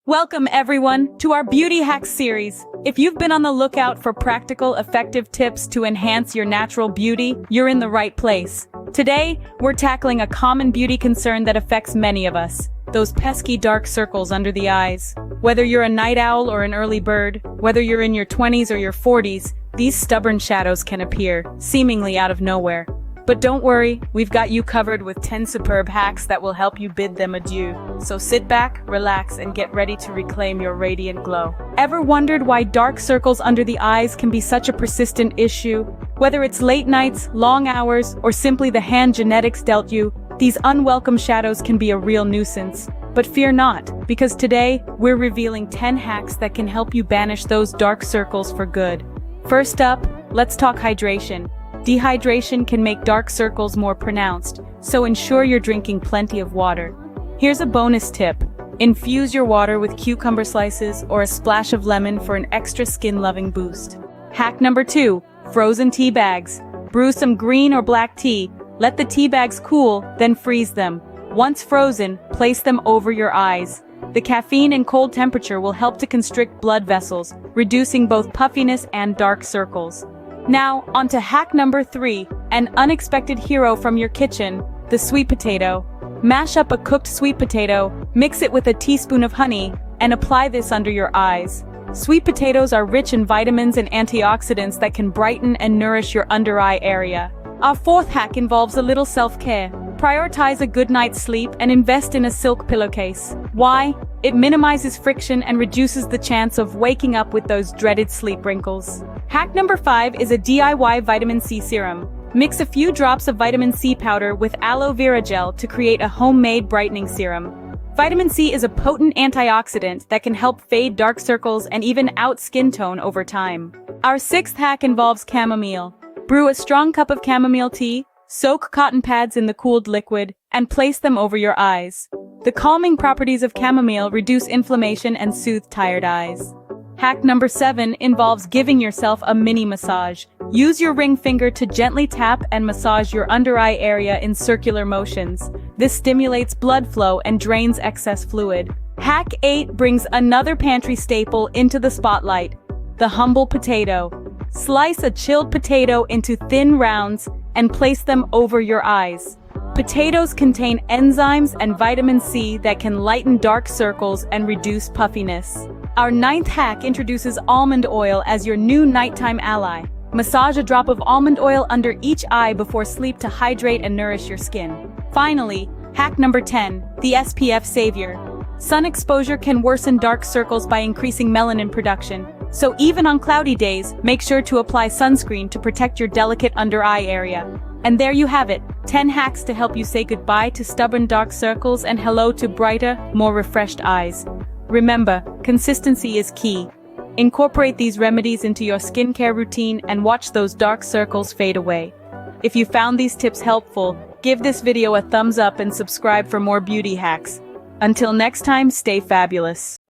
Welcome everyone to our Beauty Hacks series. If you've been on the lookout for practical, effective tips to enhance your natural beauty, you're in the right place. Today, we're tackling a common beauty concern that affects many of us: those pesky dark circles under the eyes. Whether you're a night owl or an early bird, whether you're in your 20s or your 40s, these stubborn shadows can appear, seemingly out of nowhere. But don't worry, we've got you covered with 10 superb hacks that will help you bid them adieu. So sit back, relax, and get ready to reclaim your radiant glow. Ever wondered why dark circles under the eyes can be such a persistent issue? Whether it's late nights, long hours, or simply the hand genetics dealt you, these unwelcome shadows can be a real nuisance. But fear not, because today, we're revealing 10 hacks that can help you banish those dark circles for good. First up, let's talk hydration. Dehydration can make dark circles more pronounced, so ensure you're drinking plenty of water. Here's a bonus tip. Infuse your water with cucumber slices or a splash of lemon for an extra skin-loving boost. Hack number 2, frozen tea bags. Brew some green or black tea, let the tea bags cool, then freeze them. Once frozen, place them over your eyes. The caffeine and cold temperature will help to constrict blood vessels, reducing both puffiness and dark circles. Now, onto hack number 3, an unexpected hero from your kitchen, the sweet potato. Mash up a cooked sweet potato, mix it with a teaspoon of honey, and apply this under your eyes. Sweet potatoes are rich in vitamins and antioxidants that can brighten and nourish your under-eye area. Our 4th hack involves a little self-care. Prioritize a good night's sleep and invest in a silk pillowcase. Why? It minimizes friction and reduces the chance of waking up with those dreaded sleep wrinkles. Hack number 5 is a DIY vitamin C serum. Mix a few drops of vitamin C powder with aloe vera gel to create a homemade brightening serum. Vitamin C is a potent antioxidant that can help fade dark circles and even out skin tone over time. Our 6th hack involves chamomile. Brew a strong cup of chamomile tea, soak cotton pads in the cooled liquid, and place them over your eyes. The calming properties of chamomile reduce inflammation and soothe tired eyes. Hack number 7 involves giving yourself a mini massage. Use your ring finger to gently tap and massage your under-eye area in circular motions. This stimulates blood flow and drains excess fluid. Hack 8 brings another pantry staple into the spotlight: the humble potato. Slice a chilled potato into thin rounds and place them over your eyes. Potatoes contain enzymes and vitamin C that can lighten dark circles and reduce puffiness. Our 9th hack introduces almond oil as your new nighttime ally. Massage a drop of almond oil under each eye before sleep to hydrate and nourish your skin. Finally, hack number 10, the SPF savior. Sun exposure can worsen dark circles by increasing melanin production. So even on cloudy days, make sure to apply sunscreen to protect your delicate under-eye area. And there you have it, 10 hacks to help you say goodbye to stubborn dark circles and hello to brighter, more refreshed eyes. Remember, consistency is key. Incorporate these remedies into your skincare routine and watch those dark circles fade away. If you found these tips helpful, give this video a thumbs up and subscribe for more beauty hacks. Until next time, stay fabulous.